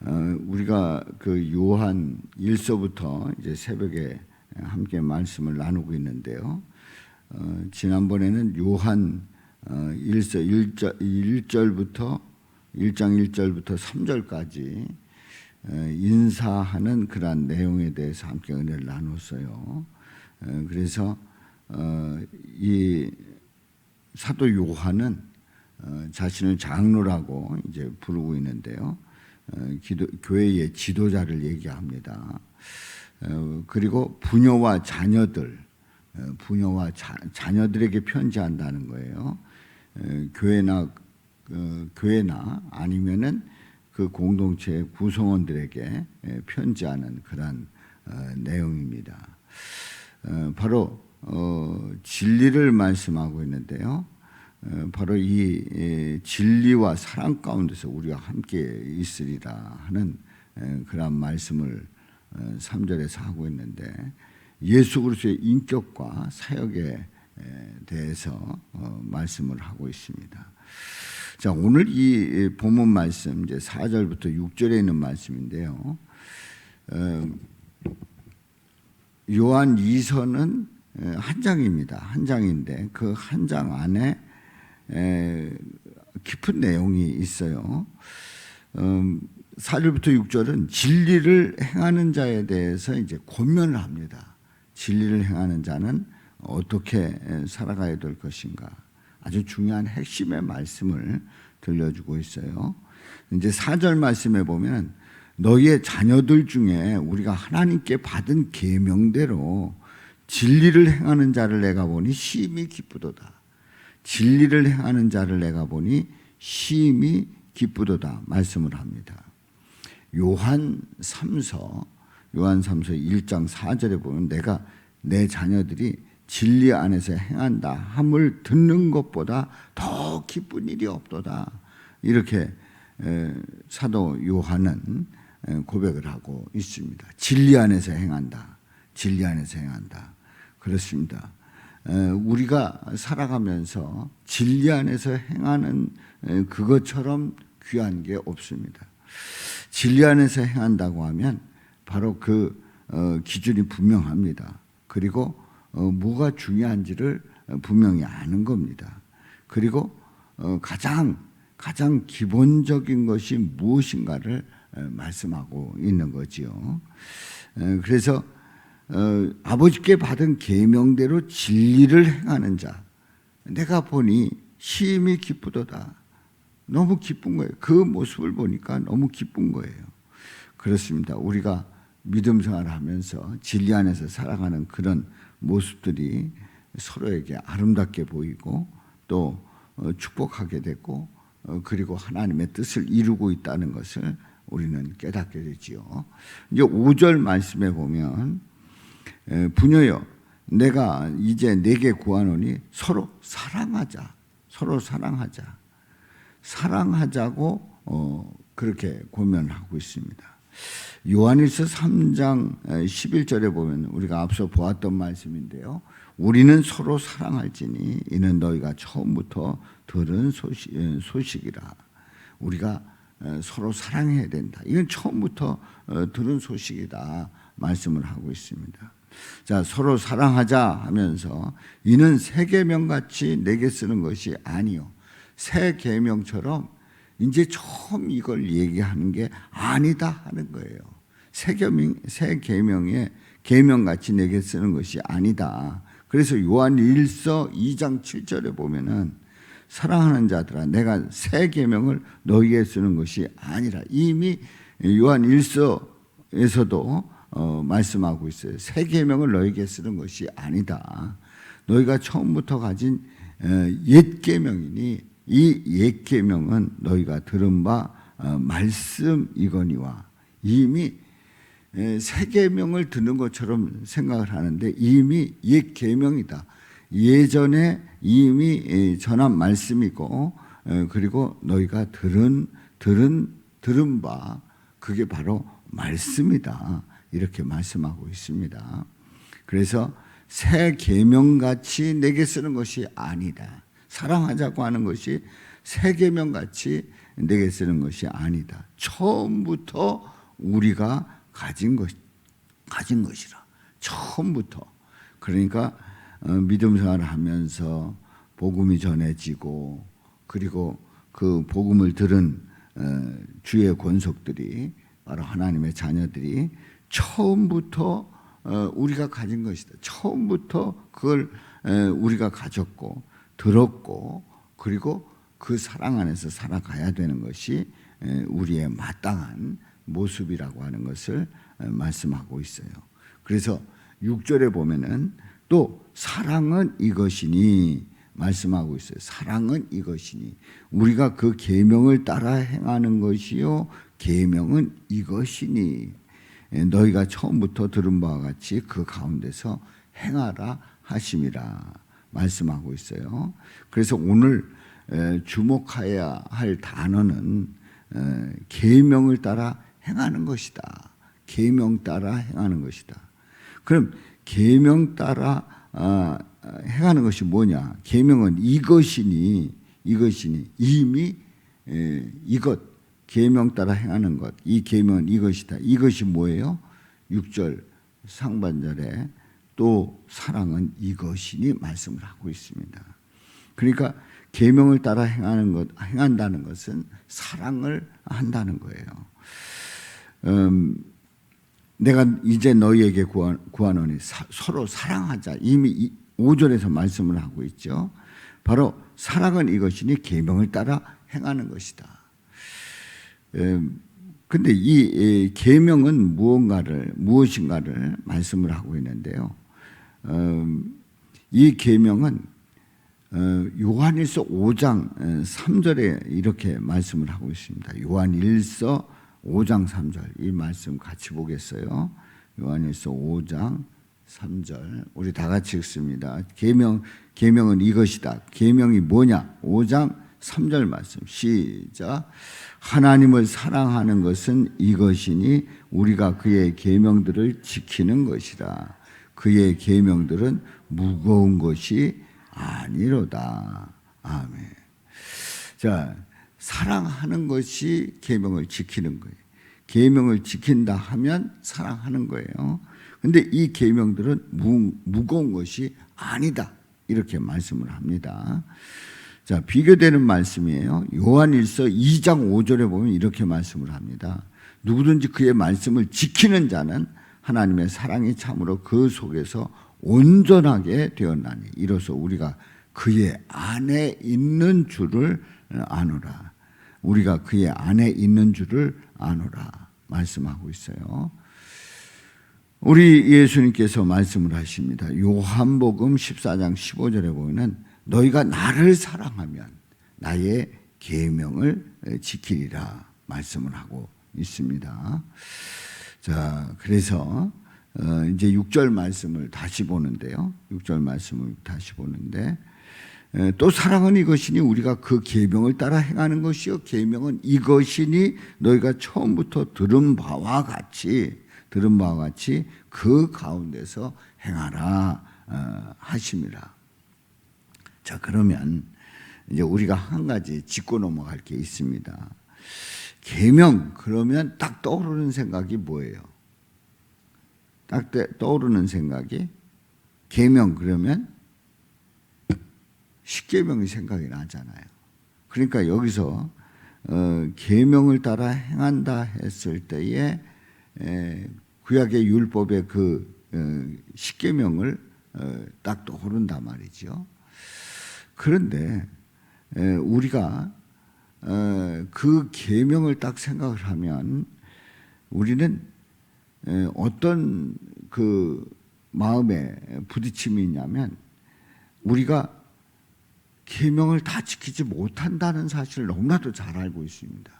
우리가 그 요한 1서부터 이제 새벽에 함께 말씀을 나누고 있는데요. 지난번에는 요한 1서 1절부터 1장 1절부터 3절까지 인사하는 그러한 내용에 대해서 함께 은혜를 나눴어요. 그래서 이 사도 요한은 자신을 장로라고 이제 부르고 있는데요. 교회의 지도자를 얘기합니다. 그리고 부녀와 자녀들에게 편지한다는 거예요. 교회나 아니면은 그 공동체의 구성원들에게 편지하는 그런 내용입니다. 바로 진리를 말씀하고 있는데요. 바로 이 진리와 사랑 가운데서 우리가 함께 있으리라 하는 그런 말씀을 3절에서 하고 있는데, 예수 그리스도의 인격과 사역에 대해서 말씀을 하고 있습니다. 자, 오늘 이 본문 말씀 이제 4절부터 6절에 있는 말씀인데요. 요한 2서는 한 장입니다. 한 장인데 그 한 장 안에 깊은 내용이 있어요. 4절부터 6절은 진리를 행하는 자에 대해서 이제 권면을 합니다. 진리를 행하는 자는 어떻게 살아가야 될 것인가, 아주 중요한 핵심의 말씀을 들려주고 있어요. 이제 4절 말씀에 보면 너희의 자녀들 중에 우리가 하나님께 받은 계명대로 진리를 행하는 자를 내가 보니 심히 기쁘도다. 진리를 행하는 자를 내가 보니 심히 기쁘도다 말씀을 합니다. 요한 3서 1장 4절에 보면 내가 내 자녀들이 진리 안에서 행한다 함을 듣는 것보다 더 기쁜 일이 없도다, 이렇게 사도 요한은 고백을 하고 있습니다. 진리 안에서 행한다. 진리 안에서 행한다. 그렇습니다. 우리가 살아가면서 진리 안에서 행하는 그것처럼 귀한 게 없습니다. 진리 안에서 행한다고 하면 바로 그 기준이 분명합니다. 그리고 뭐가 중요한지를 분명히 아는 겁니다. 그리고 가장 기본적인 것이 무엇인가를 말씀하고 있는 거지요. 그래서 아버지께 받은 계명대로 진리를 행하는 자, 내가 보니 심히 기쁘도다. 너무 기쁜 거예요. 그 모습을 보니까 너무 기쁜 거예요. 그렇습니다. 우리가 믿음 생활을 하면서 진리 안에서 살아가는 그런 모습들이 서로에게 아름답게 보이고 또 축복하게 되고 그리고 하나님의 뜻을 이루고 있다는 것을 우리는 깨닫게 되지요. 이제 5절 말씀에 보면 부녀여 내가 이제 내게 구하노니 서로 사랑하자고 그렇게 고면하고 있습니다. 요한일서 3장 11절에 보면 우리가 앞서 보았던 말씀인데요. 우리는 서로 사랑할지니 이는 너희가 처음부터 들은 소식이라. 우리가 서로 사랑해야 된다. 이건 처음부터 들은 소식이다 말씀을 하고 있습니다. 자, 서로 사랑하자 하면서 이는 새 계명같이 내게 쓰는 것이 아니요. 새 계명처럼 이제 처음 이걸 얘기하는 게 아니다 하는 거예요. 새 계명의 계명같이 내게 쓰는 것이 아니다. 그래서 요한 1서 2장 7절에 보면은 사랑하는 자들아 내가 새 계명을 너희에게 쓰는 것이 아니라, 이미 요한 1서에서도 말씀하고 있어요. 새 계명을 너희에게 쓰는 것이 아니다. 너희가 처음부터 가진 옛 계명이니 이 옛 계명은 너희가 들은 바 말씀이거니와. 이미 새 계명을 듣는 것처럼 생각을 하는데 이미 옛 계명이다. 예전에 이미 전한 말씀이고 그리고 너희가 들은 바 그게 바로 말씀이다. 이렇게 말씀하고 있습니다. 그래서 새 계명같이 내게 쓰는 것이 아니다. 사랑하자고 하는 것이 새 계명 같이 내게 쓰는 것이 아니다. 처음부터 우리가 가진 것이라. 처음부터. 그러니까 믿음 생활을 하면서 복음이 전해지고, 그리고 그 복음을 들은 주의 권속들이, 바로 하나님의 자녀들이 처음부터 우리가 가진 것이다. 처음부터 그걸 우리가 가졌고 들었고, 그리고 그 사랑 안에서 살아가야 되는 것이 우리의 마땅한 모습이라고 하는 것을 말씀하고 있어요. 그래서 6절에 보면은 또 사랑은 이것이니 말씀하고 있어요. 사랑은 이것이니, 우리가 그 계명을 따라 행하는 것이요 계명은 이것이니, 너희가 처음부터 들은 바와 같이 그 가운데서 행하라 하심이라 말씀하고 있어요. 그래서 오늘 주목해야 할 단어는 계명을 따라 행하는 것이다. 계명 따라 행하는 것이다. 그럼 계명 따라 행하는 것이 뭐냐? 계명은 이것이니 이미 이것, 계명 따라 행하는 것, 이 계명은 이것이다. 이것이 뭐예요? 6절 상반절에 또 사랑은 이것이니 말씀을 하고 있습니다. 그러니까 계명을 따라 행한다는 것은 사랑을 한다는 거예요. 내가 이제 너희에게 구하노니 서로 사랑하자. 이미 5절에서 말씀을 하고 있죠. 바로 사랑은 이것이니 계명을 따라 행하는 것이다. 근데 이 계명은 무엇인가를 말씀을 하고 있는데요. 이 계명은 요한일서 5장 3절에 이렇게 말씀을 하고 있습니다. 요한일서 5장 3절 이 말씀 같이 보겠어요. 요한일서 5장 3절 우리 다 같이 읽습니다. 계명은 이것이다. 계명이 뭐냐? 5장 3절 말씀 시작. 하나님을 사랑하는 것은 이것이니 우리가 그의 계명들을 지키는 것이라. 그의 계명들은 무거운 것이 아니로다. 아멘. 자, 사랑하는 것이 계명을 지키는 거예요. 계명을 지킨다 하면 사랑하는 거예요. 근데 이 계명들은 무거운 것이 아니다. 이렇게 말씀을 합니다. 자, 비교되는 말씀이에요. 요한일서 2장 5절에 보면 이렇게 말씀을 합니다. 누구든지 그의 말씀을 지키는 자는 하나님의 사랑이 참으로 그 속에서 온전하게 되었나니 이로써 우리가 그의 안에 있는 줄을 아노라. 우리가 그의 안에 있는 줄을 아노라 말씀하고 있어요. 우리 예수님께서 말씀을 하십니다. 요한복음 14장 15절에 보면 너희가 나를 사랑하면 나의 계명을 지키리라 말씀을 하고 있습니다. 자, 그래서 이제 6절 말씀을 다시 보는데요. 6절 말씀을 다시 보는데 또 사랑은 이것이니 우리가 그 계명을 따라 행하는 것이요 계명은 이것이니 너희가 처음부터 들은 바와 같이 그 가운데서 행하라 하심이라. 자, 그러면 이제 우리가 한 가지 짚고 넘어갈 게 있습니다. 계명 그러면 딱 떠오르는 생각이 뭐예요? 딱 떠오르는 생각이 계명 그러면 십계명이 생각이 나잖아요. 그러니까 여기서 계명을 따라 행한다 했을 때에 구약의 율법의 그 십계명을 딱 떠오른단 말이죠. 그런데 우리가 그 계명을 딱 생각을 하면 우리는 어떤 그 마음에 부딪힘이 있냐면 우리가 계명을 다 지키지 못한다는 사실을 너무나도 잘 알고 있습니다.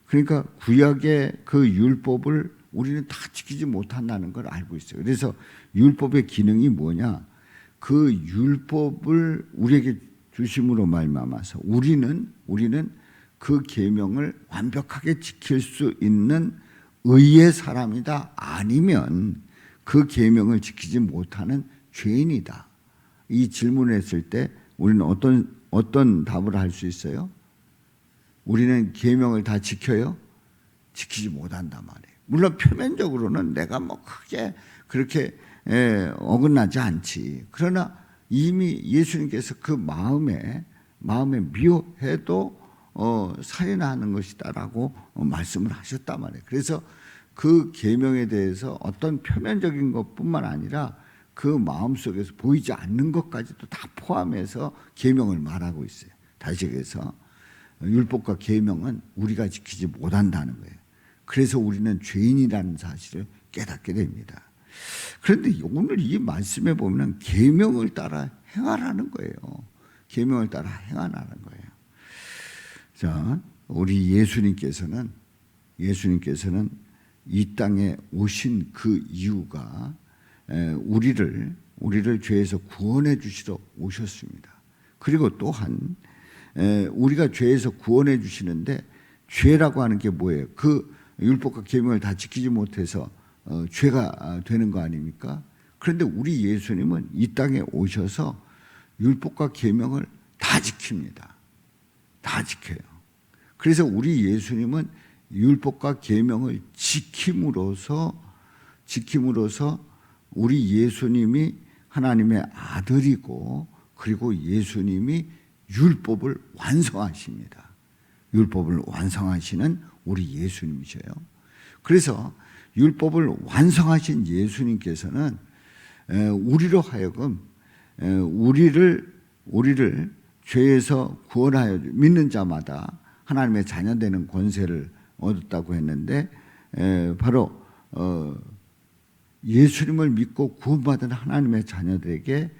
그러니까 구약의 그 율법을 우리는 다 지키지 못한다는 걸 알고 있어요. 그래서 율법의 기능이 뭐냐? 그 율법을 우리에게 주심으로 말미암아서 우리는 그 계명을 완벽하게 지킬 수 있는 의의 사람이다. 아니면 그 계명을 지키지 못하는 죄인이다. 이 질문을 했을 때 우리는 어떤 어떤 답을 할 수 있어요? 우리는 계명을 다 지켜요? 지키지 못한단 말이에요. 물론 표면적으로는 내가 뭐 크게 그렇게 어긋나지 않지. 그러나 이미 예수님께서 그 마음에 미워해도 살인하는 것이다라고 말씀을 하셨단 말이에요. 그래서 그 계명에 대해서 어떤 표면적인 것뿐만 아니라 그 마음속에서 보이지 않는 것까지도 다 포함해서 계명을 말하고 있어요. 다시 얘기해서 율법과 계명은 우리가 지키지 못한다는 거예요. 그래서 우리는 죄인이라는 사실을 깨닫게 됩니다. 그런데 오늘 이 말씀에 보면 계명을 따라 행하라는 거예요. 계명을 따라 행하라는 거예요. 자, 우리 예수님께서는 이 땅에 오신 그 이유가 우리를 죄에서 구원해 주시러 오셨습니다. 그리고 또한 우리가 죄에서 구원해 주시는데 죄라고 하는 게 뭐예요? 그 율법과 계명을 다 지키지 못해서 죄가 되는 거 아닙니까? 그런데 우리 예수님은 이 땅에 오셔서 율법과 계명을 다 지킵니다. 다 지켜요. 그래서 우리 예수님은 율법과 계명을 지킴으로써 우리 예수님이 하나님의 아들이고 그리고 예수님이 율법을 완성하십니다. 율법을 완성하시는 우리 예수님이셔요. 그래서 율법을 완성하신 예수님께서는 우리로 하여금 우리를 죄에서 구원하여 믿는 자마다 하나님의 자녀 되는 권세를 얻었다고 했는데 바로 예수님을 믿고 구원받은 하나님의 자녀들에게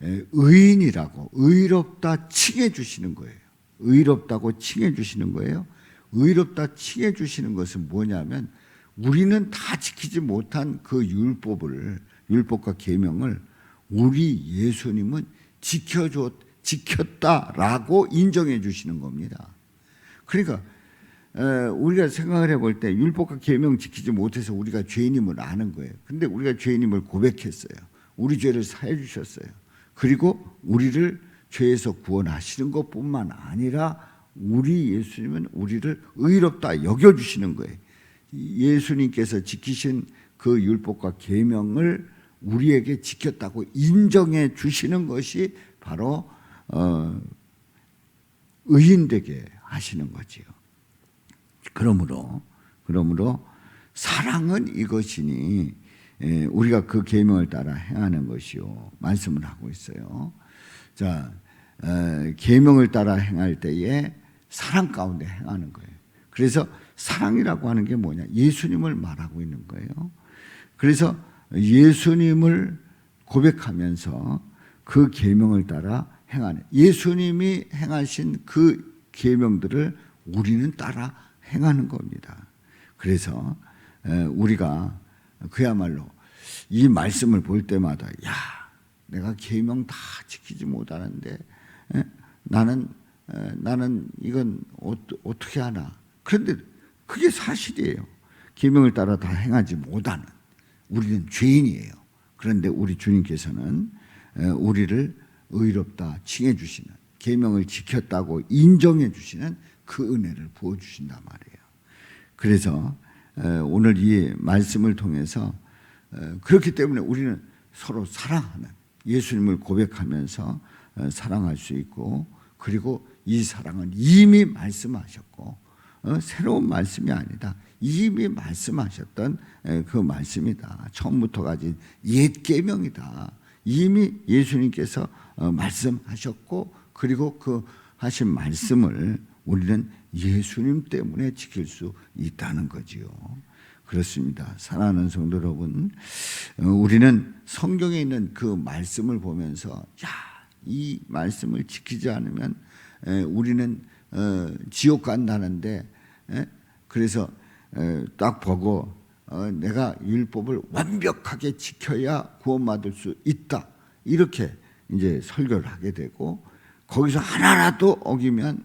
의인이라고 의롭다 칭해 주시는 거예요. 의롭다고 칭해 주시는 거예요. 의롭다 칭해 주시는 것은 뭐냐면 우리는 다 지키지 못한 그 율법과 계명을 우리 예수님은 지켰다라고 인정해 주시는 겁니다. 그러니까 우리가 생각을 해볼 때 율법과 계명 지키지 못해서 우리가 죄인임을 아는 거예요. 근데 우리가 죄인임을 고백했어요. 우리 죄를 사해 주셨어요. 그리고 우리를 죄에서 구원하시는 것뿐만 아니라 우리 예수님은 우리를 의롭다 여겨주시는 거예요. 예수님께서 지키신 그 율법과 계명을 우리에게 지켰다고 인정해 주시는 것이 바로 의인되게 하시는 거지요. 그러므로 사랑은 이것이니 우리가 그 계명을 따라 행하는 것이요 말씀을 하고 있어요. 자, 계명을 따라 행할 때에 사랑 가운데 행하는 거예요. 그래서 사랑이라고 하는 게 뭐냐? 예수님을 말하고 있는 거예요. 그래서 예수님을 고백하면서 그 계명을 따라 행하는, 예수님이 행하신 그 계명들을 우리는 따라 행하는 겁니다. 그래서 우리가 그야말로 이 말씀을 볼 때마다 야, 내가 계명 다 지키지 못하는데 나는 이건 어떻게 하나? 그런데 그게 사실이에요. 계명을 따라 다 행하지 못하는 우리는 죄인이에요. 그런데 우리 주님께서는 우리를 의롭다 칭해 주시는, 계명을 지켰다고 인정해 주시는 그 은혜를 부어 주신단 말이에요. 그래서 오늘 이 말씀을 통해서 그렇기 때문에 우리는 서로 사랑하는, 예수님을 고백하면서 사랑할 수 있고, 그리고 이 사랑은 이미 말씀하셨고 새로운 말씀이 아니다. 이미 말씀하셨던 그 말씀이다. 처음부터 가진 옛 계명이다. 이미 예수님께서 말씀하셨고, 그리고 그 하신 말씀을 우리는 예수님 때문에 지킬 수 있다는 거지요. 그렇습니다. 사랑하는 성도 여러분, 우리는 성경에 있는 그 말씀을 보면서 이 말씀을 지키지 않으면 우리는 지옥 간다는데, 그래서 딱 보고 내가 율법을 완벽하게 지켜야 구원받을 수 있다, 이렇게 이제 설교를 하게 되고, 거기서 하나라도 어기면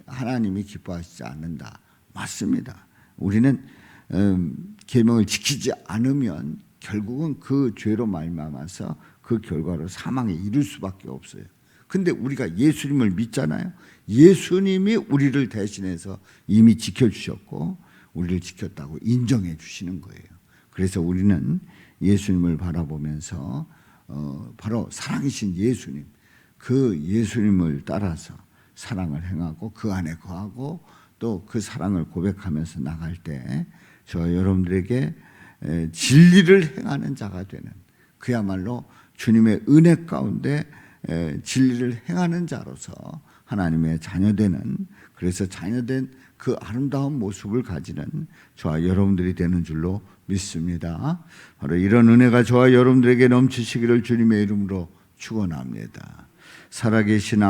하나님이 기뻐하시지 않는다. 맞습니다. 우리는 계명을 지키지 않으면 결국은 그 죄로 말미암아서 그 결과로 사망에 이를 수밖에 없어요. 근데 우리가 예수님을 믿잖아요. 예수님이 우리를 대신해서 이미 지켜주셨고 우리를 지켰다고 인정해 주시는 거예요. 그래서 우리는 예수님을 바라보면서 바로 사랑이신 예수님, 그 예수님을 따라서 사랑을 행하고 그 안에 거하고 또 그 사랑을 고백하면서 나갈 때 저와 여러분들에게 진리를 행하는 자가 되는, 그야말로 주님의 은혜 가운데 진리를 행하는 자로서 하나님의 자녀되는, 그래서 자녀된 그 아름다운 모습을 가지는 저와 여러분들이 되는 줄로 믿습니다. 바로 이런 은혜가 저와 여러분들에게 넘치시기를 주님의 이름으로 축원합니다. 살아계신